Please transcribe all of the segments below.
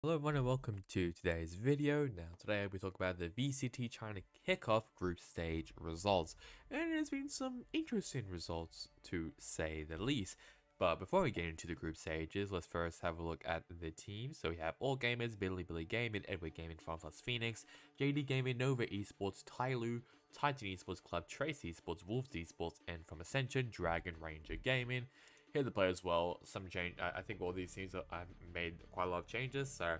Hello everyone and welcome to today's video. Now today we talk about the VCT China Kickoff group stage results, and there's been some interesting results to say the least. But before we get into the group stages, let's first have a look at the teams. So we have All Gamers, Billy Gaming, Edward Gaming, FunPlus Phoenix, JD Gaming, Nova Esports, Tyloo, Titan Esports Club, Trace Esports, Wolves Esports, and from Ascension, Dragon Ranger Gaming. Here are the players well. Some change. I think all these teams I've made quite a lot of changes, so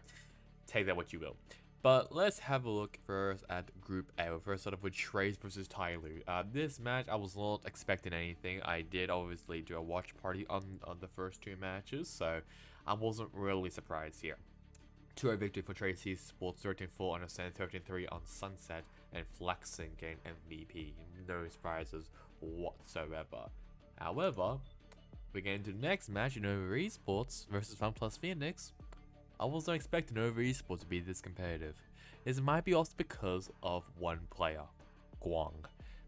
take that what you will. But let's have a look first at Group A. We'll first start off with Trace versus Tyloo. This match, I was not expecting anything. I did obviously do a watch party on the first two matches, so I wasn't really surprised here. 2-0 victory for Trace Esports, 13-4 on Ascent, 13-3 on Sunset, and Flexing gained MVP. No surprises whatsoever. However, we get into the next match in Nova Esports versus FunPlus Phoenix. I wasn't expecting Nova Esports to be this competitive. This might be also because of one player, Guang.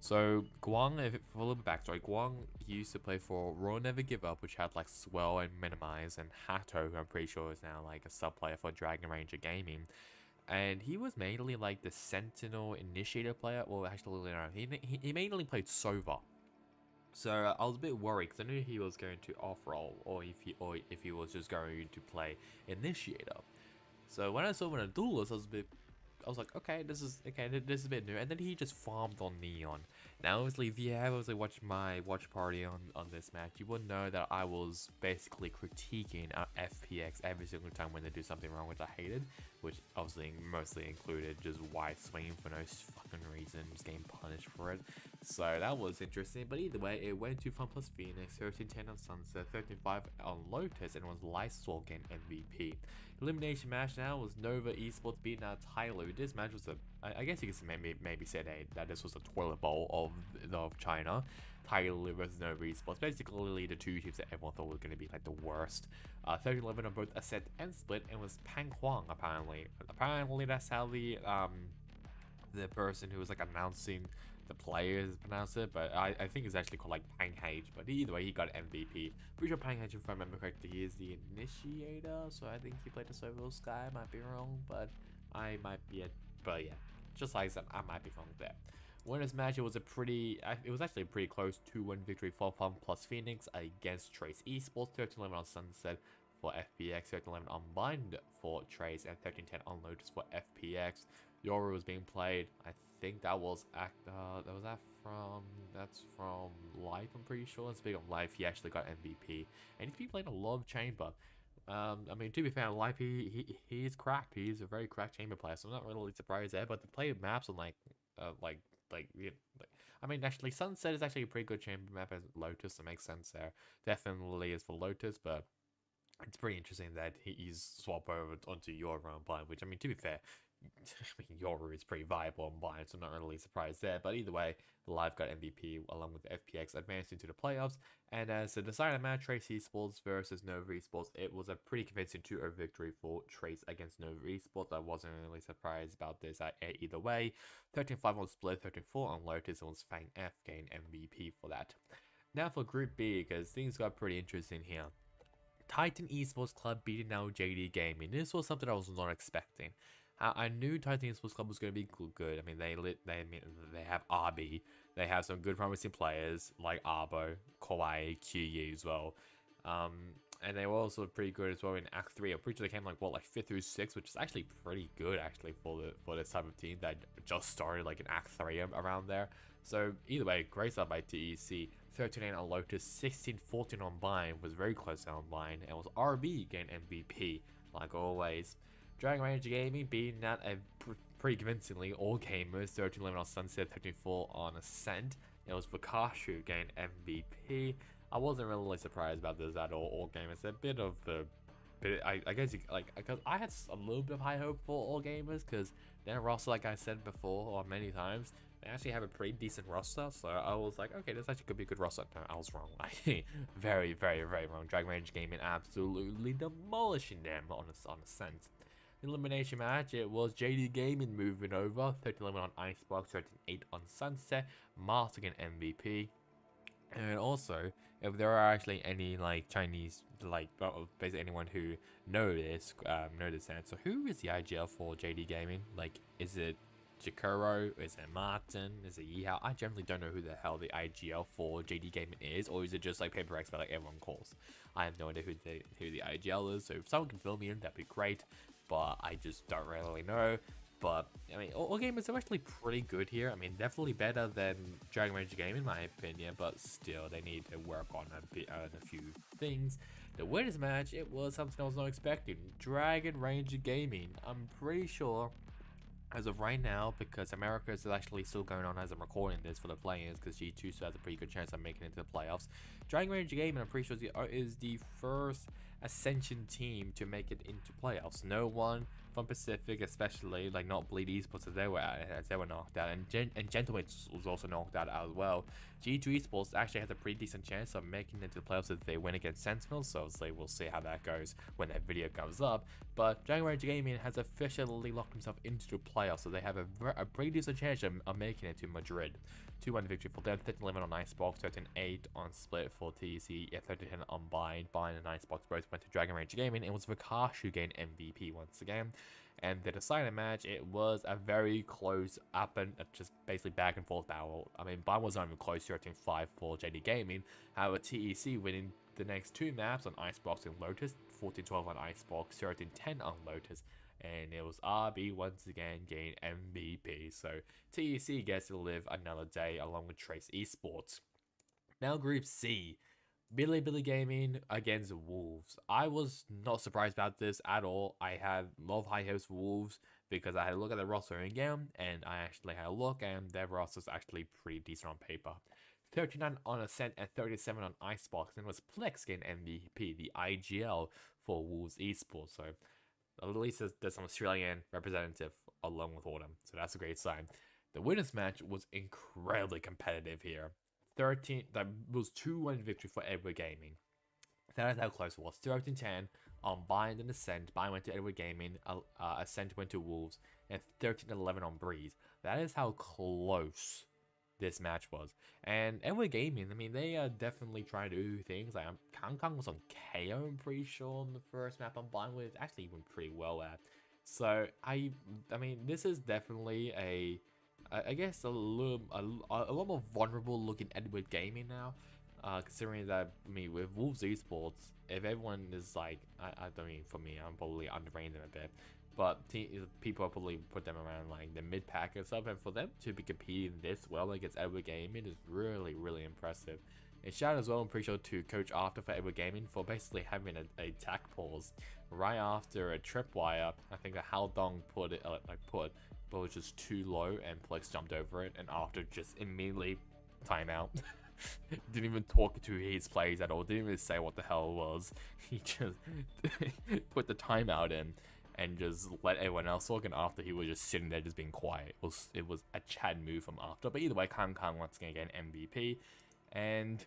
So Guang, for a little bit backstory, Guang used to play for Royal Never Give Up, which had like Swell and Minimize, and Hato, who I'm pretty sure is now like a sub player for Dragon Ranger Gaming. And he was mainly like the Sentinel Initiator player. Well, actually, no, he mainly played Sova. So I was a bit worried because I knew he was going to off-roll, or if he was just going to play Initiator. So when I saw him in a duelist, I was like, okay, this is a bit new. And then he just farmed on Neon. Now, obviously, if you have watched my watch party on this match, you would know that I was basically critiquing FPX every single time when they do something wrong, which I hated, which obviously mostly included just wide swinging for no fucking reason, just getting punished for it. So that was interesting. But either way, it went to FunPlus Phoenix, 13-10 on Sunset, 13-5 on Lotus, and it was Lysol getting MVP. Elimination match now was Nova Esports beating out Tyloo. This match was I guess you could maybe say that this was a toilet bowl of China. Tyloo versus Nova Esports, basically the two teams that everyone thought were going to be like the worst. 13-11 on both Ascent and Split, and was Pang Huang apparently. Apparently that's how the person who was like announcing the players pronounce it, but I think it's actually called like Pang H. But either way, he got MVP. Pretty sure Pang H, if I remember correctly, he is the initiator, so I think he played the Solo Sky. I might be wrong, but I might be but yeah, just like I said, I might be wrong there. Winners match, it was actually a pretty close 2-1 victory for FunPlus Phoenix against Trace Esports, 13-11 on Sunset for FPX, 13-11 on Bind for Trace, and 13-10 on Lotus for FPX. Yoru was being played. I think that was that's from Life, I'm pretty sure. And speaking of Life, he actually got MVP, and he's been playing a lot of Chamber. I mean, to be fair, Life, he's cracked. He's a very cracked Chamber player, so I'm not really surprised there. But to play maps on I mean, actually, Sunset is actually a pretty good Chamber map as Lotus, so it makes sense there. Definitely is for Lotus, but it's pretty interesting that he's swapped over onto Yoru on Blind, which, I mean, to be fair, I mean, Yoru is pretty viable on Blind, so I'm not really surprised there. But either way, Live got MVP along with FPX advancing to the playoffs. And as a deciding match, Trace Esports versus Nova Esports, it was a pretty convincing 2-0 victory for Trace against Nova Esports. I wasn't really surprised about this either way. 13-5 on Split, 13-4 on Lotus, and was Fang F gained MVP for that. Now for Group B, because things got pretty interesting here. Titan Esports Club beating out JD Gaming. This was something I was not expecting. I knew Titan Esports Club was going to be good. I mean, they have RB. They have some good promising players like Arbo, Kawaii, QE as well. And they were also pretty good as well in Act 3. I'm pretty sure they came like 5th through 6th, which is actually pretty good actually for this type of team that just started like in Act 3 around there. So either way, great start by TEC. 13-8 on Lotus, 16-14 on Bind, was very close on Bind, and was RB gained MVP, like always. Dragon Ranger Gaming beating out pretty convincingly All Gamers, 13-11 on Sunset, 13-4 on Ascent. It was Vakashu gained MVP. I wasn't really surprised about this at all Gamers. A bit of the... I guess, because I had a little bit of high hope for All Gamers, because their roster, like I said before, or many times, they actually have a pretty decent roster, so I was like, okay, this actually could be a good roster. No, I was wrong. Very, very, very wrong. Dragon Ranger Gaming absolutely demolishing them on Ascent. Elimination match, it was JD Gaming moving over, 13-11 on Icebox, 13-8 on Sunset, Master again MVP. And also, if there are actually any like Chinese, like basically anyone who know this answer, who is the IGL for JD Gaming? Like, is it Jakuro? Is it Martin? Is it Yihao? I generally don't know who the hell the IGL for JD Gaming is, or is it just like Paper Expert like everyone calls? I have no idea who the IGL is, so if someone can fill me in, that'd be great, but I just don't really know. But I mean, all gamers are actually pretty good here. I mean, definitely better than Dragon Ranger Gaming in my opinion, but still they need to work on a few things. The winners match, it was something I was not expecting. Dragon Ranger Gaming. I'm pretty sure as of right now, because America is actually still going on as I'm recording this for the play-ins, because G2 still has a pretty good chance of making it into the playoffs. Dragon Ranger Gaming, I'm pretty sure is the first Ascension team to make it into playoffs. No one from Pacific, especially like not Bleed Esports, as they were knocked out, and Gentleman was also knocked out as well. G2 Esports actually has a pretty decent chance of making it into the playoffs if they win against Sentinel, so we'll see how that goes when that video comes up. But Dragon Ranger Gaming has officially locked himself into the playoffs, so they have a pretty decent chance of making it to Madrid. 2-1 victory for them, 13-11 on Icebox, 13-8 on Split for TEC, 13-10 on Bind and Icebox both went to Dragon Ranger Gaming. It was Vikash who gained MVP once again. And the deciding match, it was a very close up and just basically back and forth battle. I mean, Bind was not even close, 13-5 for JD Gaming. However, TEC winning the next two maps on Icebox and Lotus, 14-12 on Icebox, 13-10 on Lotus. And it was RB once again gained MVP. So TEC gets to live another day along with Trace Esports. Now Group C, Billy Gaming against Wolves. I was not surprised about this at all. I had a lot of high hopes for Wolves because I had a look at the roster in game, and I actually had a look, and their roster is actually pretty decent on paper. 39 on Ascent and 37 on Icebox, and it was Plex getting MVP, the IGL for Wolves Esports. So at least there's some Australian representative along with Autumn, so that's a great sign. The winners match was incredibly competitive here. That was 2-1 victory for Edward Gaming. That is how close it was. 13-10 on Bind and Ascent. Bind went to Edward Gaming, Ascent went to Wolves, and 13-11 on Breeze. That is how close this match was. And Edward Gaming, I mean, they are definitely trying to do things. Like Kang was on KO, I'm pretty sure, on the first map on Bind, with actually went pretty well at. So I mean, this is definitely I guess a lot more vulnerable looking Edward Gaming now, considering that, I mean, with Wolves Esports, if everyone is like, I don't mean, for me, I'm probably underrating them a bit, but people probably put them around like the mid pack and stuff, and for them to be competing this well against Edward Gaming is really, really impressive. And shout out as well, I'm pretty sure, to Coach After for Edward Gaming for basically having a attack pause right after a tripwire. I think that Haldong put it but it was just too low, and Plex jumped over it, and After just immediately timeout. Didn't even talk to his players at all, didn't even say what the hell it was. He just put the timeout in and just let everyone else talk, and After, he was just sitting there just being quiet. It was a Chad move from After, but either way, Kang once again get an MVP, and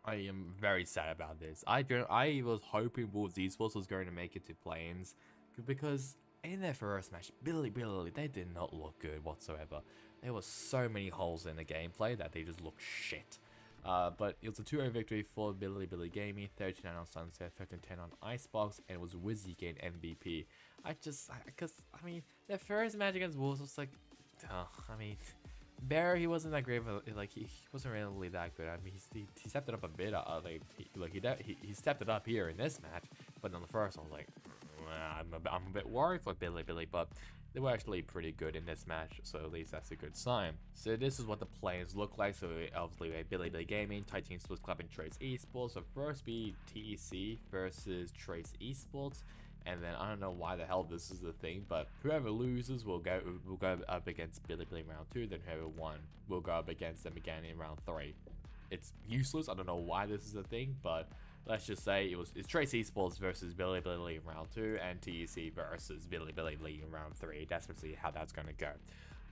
I am very sad about this. I was hoping Wolves Esports was going to make it to play-ins, because in their first match, Billy, they did not look good whatsoever. There were so many holes in the gameplay that they just looked shit. But it was a 2-0 victory for Billy Gaming, 39 on Sunset, 13-10 on Icebox, and it was Wizzy getting MVP. Because, I mean, their first match against Wolves was like, I mean, Bear, he wasn't that great, but like he wasn't really that good. I mean, he stepped it up a bit. He stepped it up here in this match, but on the first, I was like, I'm a bit worried for Billy, but they were actually pretty good in this match, so at least that's a good sign. So this is what the players look like. So obviously we have Billy Gaming, Titan Sports Club, and Trace Esports. So first be TEC versus Trace Esports, and then I don't know why the hell this is the thing, but whoever loses will go up against Billy in round 2. Then whoever won will go up against them again in round 3. It's useless. I don't know why this is a thing, but let's just say it's Trace Esports versus Billy in round 2, and TEC versus Billy in round 3. That's basically how that's gonna go.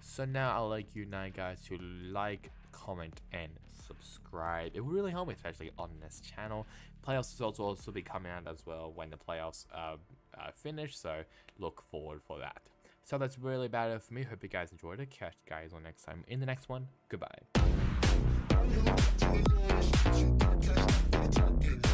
So now I'd like you guys to like, comment, and subscribe. It would really help me, especially on this channel. Playoffs results will also be coming out as well when the playoffs finish, so look forward for that. So that's really about it for me. Hope you guys enjoyed it. Catch you guys on next time in the next one. Goodbye. attacking.